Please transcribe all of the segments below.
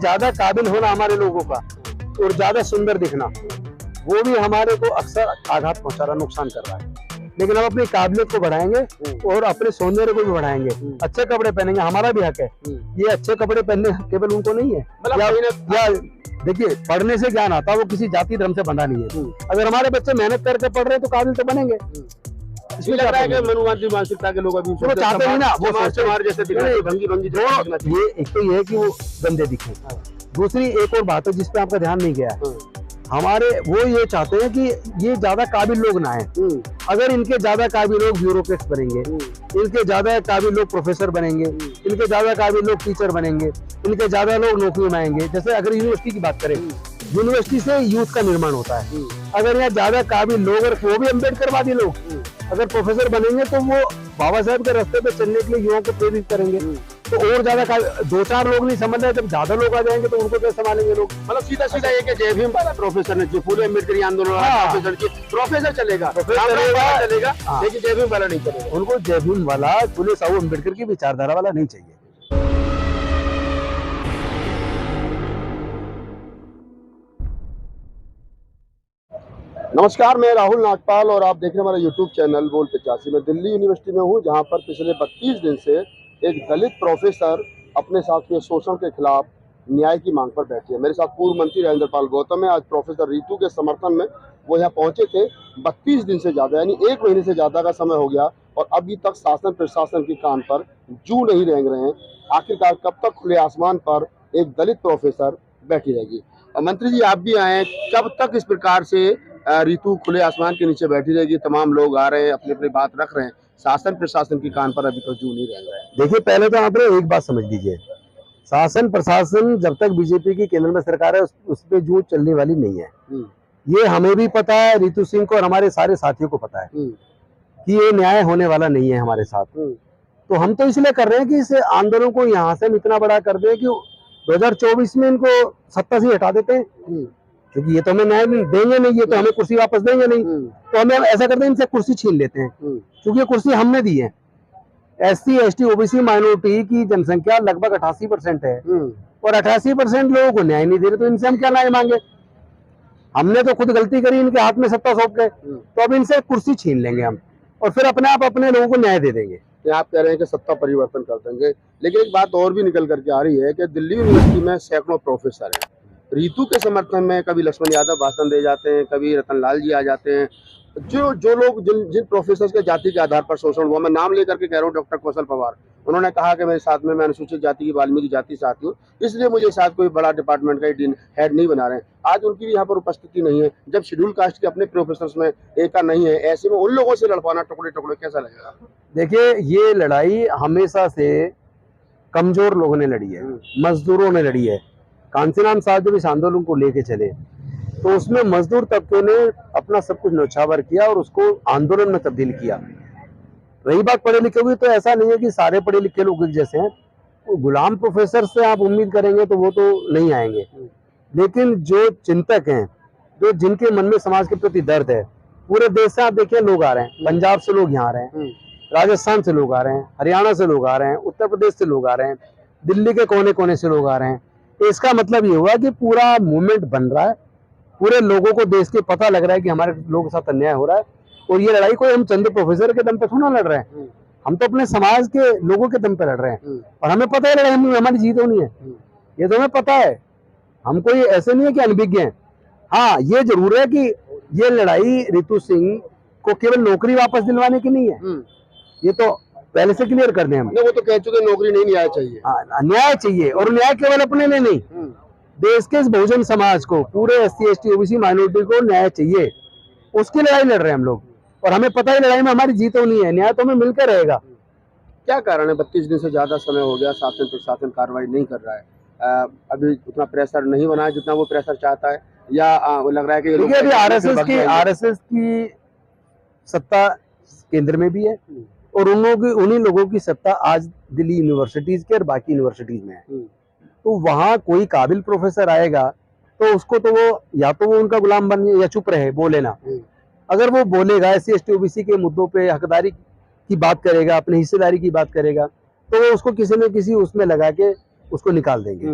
ज्यादा काबिल होना हमारे लोगों का और ज्यादा सुंदर दिखना, वो भी हमारे को अक्सर आघात पहुंचा रहा, नुकसान कर रहा है। लेकिन हम अपनी काबिलियत को बढ़ाएंगे और अपने सौंदर्य को भी बढ़ाएंगे, अच्छे कपड़े पहनेंगे, हमारा भी हक है। ये अच्छे कपड़े पहनने केवल उनको नहीं है, या देखिए पढ़ने से ज्ञान आता है, वो किसी जाति धर्म से बंधा नहीं है। अगर हमारे बच्चे मेहनत करके पढ़ रहे हैं तो काबिल तो बनेंगे। इसमें लग रहा है कि मनुवादी मानसिकता के लोग अभी वो चाहते हैं ना, वो हमारे जैसे भंगी ये एक तो ये है कि वो गंदे दिखे, दूसरी एक और बात है जिस पे आपका ध्यान नहीं गया, हमारे वो ये चाहते हैं कि ये ज्यादा काबिल लोग ना है। अगर इनके ज्यादा काबिल लोग ब्यूरोक्रेट्स बनेंगे, इनके ज्यादा काबिल लोग प्रोफेसर बनेंगे, इनके ज्यादा काबिल लोग टीचर बनेंगे, इनके ज्यादा लोग नौकरी में आएंगे। जैसे अगर यूनिवर्सिटी की बात करें, यूनिवर्सिटी से यूथ का निर्माण होता है। अगर यहाँ ज्यादा काबिल लोग, और वो भी अम्बेडकरवादी लोग अगर प्रोफेसर बनेंगे तो वो बाबा साहब के रास्ते पे चलने के लिए युवाओं को प्रेरित करेंगे। तो और ज्यादा दो चार लोग नहीं समझ रहे, जब ज्यादा लोग आ जाएंगे तो उनको कैसे संभालेंगे लोग। मतलब सीधा सीधा ये कि जय भीम वाला प्रोफेसर ने, जो पूरे अम्बेडकरी आंदोलन प्रोफेसर चलेगा, लेकिन जय भीम वाला नहीं चलेगा। उनको जय भीम वाला, फुले साहू अम्बेडकर की विचारधारा वाला नहीं चाहिए। नमस्कार, मैं राहुल नागपाल और आप देख रहे हैं हमारा यूट्यूब चैनल बोल 85। मैं दिल्ली यूनिवर्सिटी में हूं, जहां पर पिछले 32 दिन से एक दलित प्रोफेसर अपने साथ के शोषण के खिलाफ न्याय की मांग पर बैठे हैं। मेरे साथ पूर्व मंत्री राजेंद्रपाल गौतम है। आज प्रोफेसर रितु के समर्थन में वो यहाँ पहुंचे थे। 32 दिन से ज़्यादा, यानी 1 महीने से ज़्यादा का समय हो गया और अभी तक शासन प्रशासन की कान पर जू नहीं रेंग रहे हैं। आखिरकार कब तक खुले आसमान पर एक दलित प्रोफेसर बैठी रहेगी? और मंत्री जी आप भी आए, कब तक इस प्रकार से रितु खुले आसमान के नीचे बैठी रहेगी? तमाम लोग आ रहे हैं, अपनी अपनी बात रख रहे हैं, शासन प्रशासन की कान पर अभी तक जू नहीं रह रहा है। देखिए, पहले तो आप एक बात समझ लीजिए, शासन प्रशासन जब तक बीजेपी की केंद्र में सरकार है उस पर जू चलने वाली नहीं है। ये हमें भी पता है, रितु सिंह को और हमारे सारे साथियों को पता है कि ये न्याय होने वाला नहीं है हमारे साथ। तो हम तो इसलिए कर रहे हैं कि इस आंदोलन को यहाँ से इतना बड़ा कर दें कि 2024 में इनको सत्ता से हटा देते हैं, क्योंकि ये तो हमें न्याय देंगे नहीं, ये तो हमें कुर्सी वापस देंगे नहीं। तो हमें ऐसा करते हैं, इनसे कुर्सी छीन लेते हैं, क्योंकि ये कुर्सी हमने दी है। SC ST OBC माइनॉरिटी की जनसंख्या लगभग 88% है और 88% लोगों को न्याय नहीं दे रहे, तो इनसे हम क्या न्याय मांगे? हमने तो खुद गलती करी, इनके हाथ में सत्ता सौंप गए, तो अब इनसे कुर्सी छीन लेंगे हम और फिर अपने आप अपने लोगों को न्याय दे देंगे। आप कह रहे हैं कि सत्ता परिवर्तन कर देंगे, लेकिन एक बात और भी निकल करके आ रही है कि दिल्ली यूनिवर्सिटी में सैकड़ों प्रोफेसर हैं। रितु के समर्थन में कभी लक्ष्मण यादव भाषण दे जाते हैं, कभी रतनलाल जी आ जाते हैं। जो लोग जिन प्रोफेसर के जाति के आधार पर शोषण हुआ, मैं नाम लेकर के कह रहा हूँ, डॉक्टर कौशल पवार, उन्होंने कहा कि मेरे साथ में मैं अनुसूचित जाति की वाल्मीकि जाति से आती हूँ, इसलिए मुझे साथ कोई बड़ा डिपार्टमेंट का हेड नहीं बना रहे हैं। आज उनकी भी यहाँ पर उपस्थिति नहीं है। जब शेड्यूल कास्ट के अपने प्रोफेसर में एका नहीं है, ऐसे में उन लोगों से लड़ पाना टुकड़े टुकड़े कैसा लगेगा? देखिए, ये लड़ाई हमेशा से कमजोर लोगों ने लड़ी है, मजदूरों ने लड़ी है। कांचीराम साहब जब इस आंदोलन को लेके चले तो उसमें मजदूर तबके ने अपना सब कुछ न्यौछावर किया और उसको आंदोलन में तब्दील किया। रही बात पढ़े लिखे की, तो ऐसा नहीं है कि सारे पढ़े लिखे लोग एक जैसे हैं। तो गुलाम प्रोफेसर से आप उम्मीद करेंगे तो वो तो नहीं आएंगे, लेकिन जो चिंतक हैं, जो जिनके मन में समाज के प्रति दर्द है, पूरे देश से आप देखिए लोग आ रहे हैं। पंजाब से लोग यहाँ आ रहे हैं, राजस्थान से लोग आ रहे हैं, हरियाणा से लोग आ रहे हैं, उत्तर प्रदेश से लोग आ रहे हैं, दिल्ली के कोने कोने से लोग आ रहे हैं। इसका मतलब ये हुआ कि पूरा मूवमेंट बन रहा है, पूरे लोगों को देश के पता लग रहा है कि हमारे लोगों के साथ अन्याय हो रहा है। और ये लड़ाई कोई हम चंद प्रोफेसर के दम पे थोड़ा लड़ रहे हैं, हम तो अपने समाज के लोगों के दम पे लड़ रहे हैं। और हमें पता है लड़ाई हमारी जीत होनी है, ये तो हमें पता है। हम कोई ऐसे नहीं है कि अनभिज्ञ हैं। हाँ, ये जरूर है कि ये लड़ाई रितु सिंह को केवल नौकरी वापस दिलवाने की नहीं है, ये तो पहले से क्लियर कर दें हम। वो तो कह चुके नौकरी नहीं, न्याय चाहिए। न्याय चाहिए, और न्याय केवल अपने लिए नहीं, देश के इस बहुजन समाज को, पूरे SC ST OBC माइनॉरिटी को न्याय चाहिए। उसकी लड़ाई लड़ रहे हैं हम लोग, और हमें पता है लड़ाई में हमारी जीत होनी है, न्याय तो हमें मिलकर रहेगा। क्या कारण है? 32 दिन से ज्यादा समय हो गया, शासन प्रशासन कार्रवाई नहीं कर रहा है। अभी उतना प्रेशर नहीं बना है जितना वो प्रेशर चाहता है, या लग रहा है कि देखिए, अभी RSS की सत्ता केंद्र में भी है और उन्हीं लोगों की सत्ता आज दिल्ली यूनिवर्सिटीज के और बाकी यूनिवर्सिटीज में है। तो वहाँ कोई काबिल प्रोफेसर आएगा तो उसको तो वो या तो वो उनका गुलाम बन या चुप रहे, बोले ना। अगर वो बोलेगा, SC ST OBC के मुद्दों पे हकदारी की बात करेगा, अपनी हिस्सेदारी की बात करेगा, तो वो उसको किसी न किसी उसमें लगा के उसको निकाल देंगे।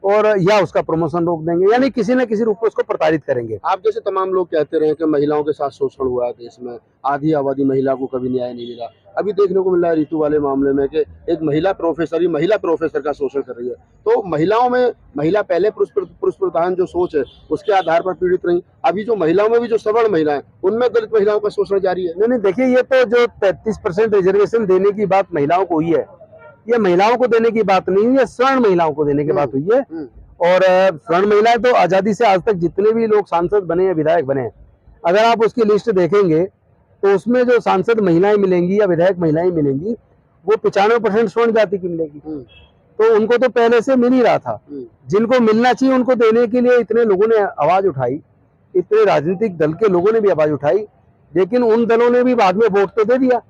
और या उसका प्रमोशन रोक देंगे, यानी किसी न किसी रूप में उसको प्रताड़ित करेंगे। आप जैसे तमाम लोग कहते रहे कि महिलाओं के साथ शोषण हुआ है देश में, आधी आबादी महिला को कभी न्याय नहीं मिला। अभी देखने को मिल रहा है ऋतु वाले मामले में कि एक महिला प्रोफेसर का शोषण कर रही है। तो महिलाओं में महिला पहले पुरुष प्रधान जो सोच है उसके आधार पर पीड़ित रही, अभी जो महिलाओं में भी जो सवर्ण महिलाएं उनमें दलित महिलाओं का शोषण जारी है। नहीं, देखिए, ये तो जो 33% रिजर्वेशन देने की बात महिलाओं को हुई है, ये महिलाओं को देने की बात नहीं हुई है, स्वर्ण महिलाओं को देने की बात हुई है। और स्वर्ण महिलाएं तो आजादी से आज तक जितने भी लोग सांसद बने हैं, विधायक बने हैं, अगर आप उसकी लिस्ट देखेंगे तो उसमें जो सांसद महिलाएं मिलेंगी या विधायक महिलाएं मिलेंगी वो 95% स्वर्ण जाति की मिलेगी। तो उनको तो पहले से मिल ही रहा था। जिनको मिलना चाहिए उनको देने के लिए इतने लोगों ने आवाज उठाई, इतने राजनीतिक दल के लोगों ने भी आवाज उठाई, लेकिन उन दलों ने भी बाद में वोट तो दे दिया।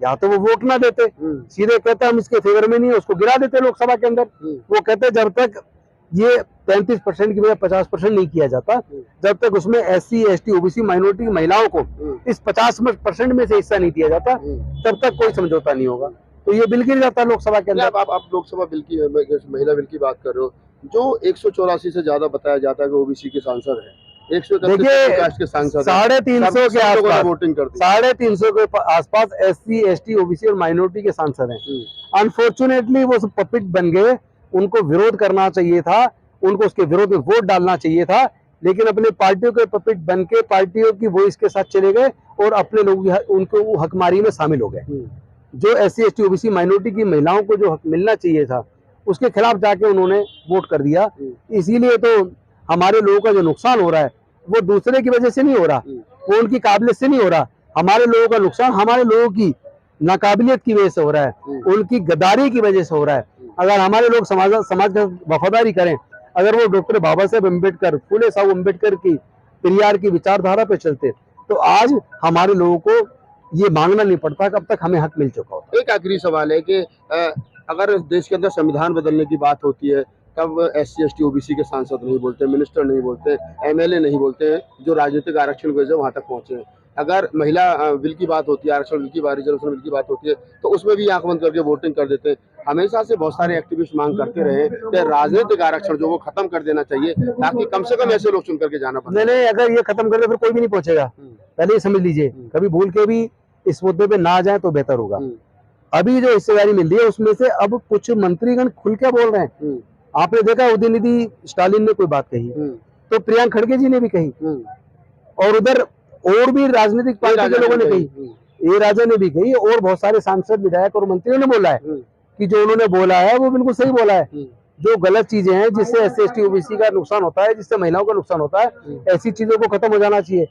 या तो वो वोट ना देते, सीधे कहते हम इसके फेवर में नहीं है, उसको गिरा देते लोकसभा के अंदर। वो कहते जब तक ये 33% की बजाय 50% नहीं किया जाता, जब तक उसमें SC ST OBC माइनॉरिटी महिलाओं को इस 50% में से हिस्सा नहीं दिया जाता, तब तक कोई समझौता नहीं होगा। तो ये बिल गिर जाता है लोकसभा के अंदर। आप लोकसभा बिल की महिला बिल की बात कर रहे हो, जो 184 से ज्यादा बताया जाता है कि OBC के सांसद है, 131 के सांसद 350 के आसपास वोटिंग करते 350 के आसपास SC ST OBC और माइनॉरिटी के सांसद हैं। अनफॉर्चुनेटली वो सब पपिट बन गए, उनको विरोध करना चाहिए था, उनको उसके विरोध में वोट डालना चाहिए था, लेकिन अपने पार्टियों के पपिट बन के पार्टियों की वॉइस के साथ चले गए और अपने लोग उनको हकमारी में शामिल हो गए। जो SC ST OBC माइनॉरिटी की महिलाओं को जो हक मिलना चाहिए था उसके खिलाफ जाके उन्होंने वोट कर दिया। इसीलिए तो हमारे लोगों का जो नुकसान हो रहा है वो दूसरे की वजह से नहीं हो रहा, वो उनकी काबिलियत से नहीं हो रहा। हमारे लोगों का नुकसान हमारे लोगों की नाकाबिलियत की वजह से हो रहा है, उनकी गद्दारी की वजह से हो रहा है। अगर हमारे लोग समाज का वफादारी करें, अगर वो डॉक्टर बाबा साहेब अम्बेडकर, फूले साहब अम्बेडकर की पेरियार की विचारधारा पे चलते तो आज हमारे लोगों को ये मांगना नहीं पड़ता, कब तक हमें हक मिल चुका होता। एक आखिरी सवाल है कि अगर देश के अंदर संविधान बदलने की बात होती है तब SC ST OBC के सांसद नहीं बोलते, मिनिस्टर नहीं बोलते, MLA नहीं बोलते हैं, जो राजनीतिक आरक्षण की वजह से वहां तक पहुंचे हैं। अगर महिला बिल की बात होती है, आरक्षण बिल की बात, रिजर्वेशन बिल की बात होती है, तो उसमें भी आंख बंद करके वोटिंग कर देते हैं। हमेशा से बहुत सारे एक्टिविस्ट मांग करते रहे कि राजनीतिक आरक्षण जो वो खत्म कर देना चाहिए, ताकि कम से कम ऐसे लोग चुन करके जाना पड़े। नहीं, अगर ये खत्म कर दे फिर कोई भी नहीं पहुंचेगा, पहले ही समझ लीजिए। कभी भूल के भी इस मुद्दे पे ना जाए तो बेहतर होगा। अभी जो हिस्सेदारी मिल रही है उसमें से अब कुछ मंत्रीगण खुल के बोल रहे हैं। आपने देखा उदयनिधि स्टालिन ने कोई बात कही तो प्रियंक खड़गे जी ने भी कही, और उधर और भी राजनीतिक पार्टी के लोगों ने कही, ए राजा ने भी कही, और बहुत सारे सांसद, विधायक और मंत्रियों ने बोला है कि जो उन्होंने बोला है वो बिल्कुल सही बोला है। जो गलत चीजें हैं जिससे SC ST OBC का नुकसान होता है, जिससे महिलाओं का नुकसान होता है, ऐसी चीजों को खत्म हो जाना चाहिए।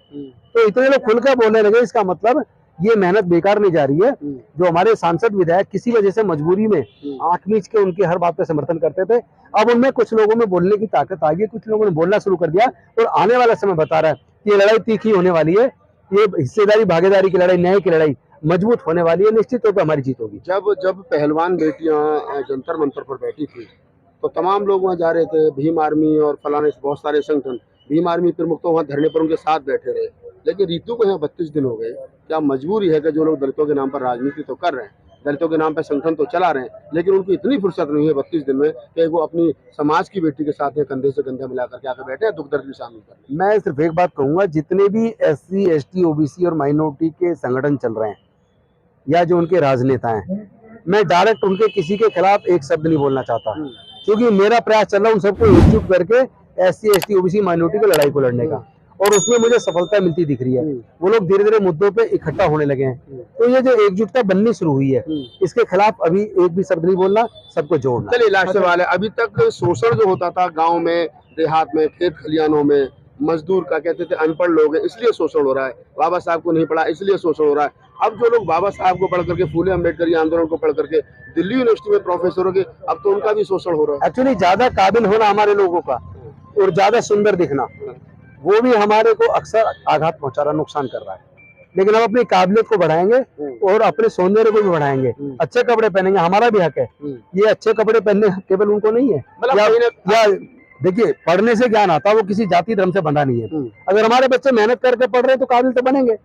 तो इतने लोग खुलकर बोलने लगे, इसका मतलब ये मेहनत बेकार नहीं जा रही है। जो हमारे सांसद विधायक किसी वजह से मजबूरी में आंख मीच के उनकी हर बात पे समर्थन करते थे, अब उनमें कुछ लोगों में बोलने की ताकत आ गई, कुछ लोगों ने बोलना शुरू कर दिया, और आने वाला समय बता रहा है कि ये लड़ाई तीखी होने वाली है, ये हिस्सेदारी भागीदारी की लड़ाई, न्याय की लड़ाई मजबूत होने वाली है, निश्चित तौर पर हमारी जीत होगी। जब पहलवान बेटियां जंतर मंतर पर बैठी थी तो तमाम लोग वहाँ जा रहे थे, भीम आर्मी और फलाने बहुत सारे संगठन, भीम आर्मी प्रमुख तो वहाँ धरने पर उनके साथ बैठे रहे, लेकिन ऋतु को यहाँ 32 दिन हो गए। क्या मजबूरी है कि जो लोग दलितों के नाम पर राजनीति तो कर रहे हैं, दलितों के नाम पर संगठन तो चला रहे हैं, लेकिन उनकी इतनी फुर्सत नहीं है 32 दिन में कि वो अपनी समाज की बेटी के साथ में कंधे से कंधा मिला करके आकर बैठे हैं, दुख दर्द भी शामिल कर। मैं सिर्फ एक बात कहूंगा, जितने भी SC ST OBC और माइनॉरिटी के संगठन चल रहे हैं या जो उनके राजनेता हैं, मैं डायरेक्ट उनके किसी के खिलाफ एक शब्द नहीं बोलना चाहता, क्योंकि मेरा प्रयास चल रहा है उन सबको एकजुट करके SC ST OBC माइनॉरिटी की लड़ाई को लड़ने का, और उसमें मुझे सफलता मिलती दिख रही है। वो लोग धीरे धीरे मुद्दों पे इकट्ठा होने लगे हैं, तो ये जो एकजुटता बननी शुरू हुई है, इसके खिलाफ अभी एक भी शब्द नहीं बोलना, सबको जोड़ना। चलिए लास्ट सवाल है, अभी तक शोषण जो होता था गाँव में, देहात में, खेत खलियानों में, मजदूर का कहते थे अनपढ़ लोग हैं इसलिए शोषण हो रहा है, बाबा साहब को नहीं पढ़ा इसलिए शोषण हो रहा है। अब जो लोग बाबा साहब को पढ़ करके, फूले अम्बेडकर आंदोलन को पढ़ करके दिल्ली यूनिवर्सिटी में प्रोफेसर हो गए, अब तो उनका भी शोषण हो रहा है। एक्चुअली ज्यादा काबिल होना हमारे लोगों का और ज्यादा सुंदर दिखना, वो भी हमारे को अक्सर आघात पहुंचा रहा, नुकसान कर रहा है। लेकिन हम अपनी काबिलियत को बढ़ाएंगे और अपने सौंदर्य को भी बढ़ाएंगे, अच्छे कपड़े पहनेंगे, हमारा भी हक है। ये अच्छे कपड़े पहनने केवल उनको नहीं है, या देखिए पढ़ने से ज्ञान आता है, वो किसी जाति धर्म से बंधा नहीं है। अगर हमारे बच्चे मेहनत करके पढ़ रहे हैं तो काबिल तो बनेंगे।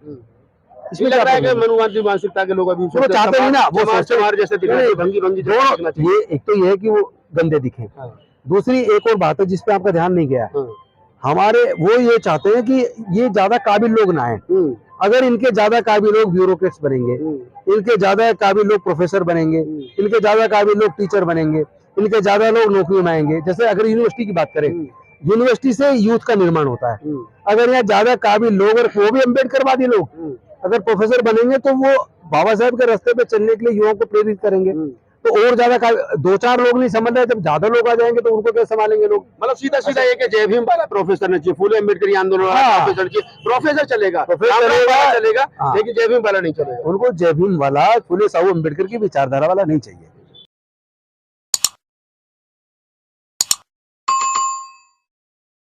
इसमें लग रहा है कि मनुवादी मानसिकता के लोग अभी वो चाहते नहीं ना, वो जैसे ये एक तो ये है कि वो गंदे दिखें, दूसरी एक और बात है जिसपे आपका ध्यान नहीं गया, हाँ। हमारे वो ये चाहते हैं कि ये ज्यादा काबिल लोग ना आए। अगर इनके ज्यादा काबिल लोग ब्यूरोक्रेट्स बनेंगे, इनके ज्यादा काबिल लोग प्रोफेसर बनेंगे, इनके ज्यादा काबिल लोग टीचर बनेंगे, इनके ज्यादा लोग नौकरी में आएंगे। जैसे अगर यूनिवर्सिटी की बात करें, यूनिवर्सिटी से यूथ का निर्माण होता है। अगर यहाँ ज्यादा काबिल लोग, और वो भी अम्बेडकरवादी लोग अगर प्रोफेसर बनेंगे तो वो बाबा साहब के रास्ते पे चलने के लिए युवाओं को प्रेरित करेंगे। तो और ज्यादा दो चार लोग नहीं समझ रहे, जब ज्यादा लोग आ जाएंगे तो उनको कैसे संभालेंगे लोग। मतलब सीधा सीधा ये कि जय भीम वाला प्रोफेसर नहीं चाहिए, फूले अम्बेडकर आंदोलन वाला हाँ। प्रोफेसर चाहिए। प्रोफेसर चलेगा, चलेगा, चलेगा, हाँ। लेकिन जय भीम वाला नहीं चलेगा। उनको जय भीम वाला, फुले साहू अम्बेडकर की विचारधारा वाला नहीं चाहिए।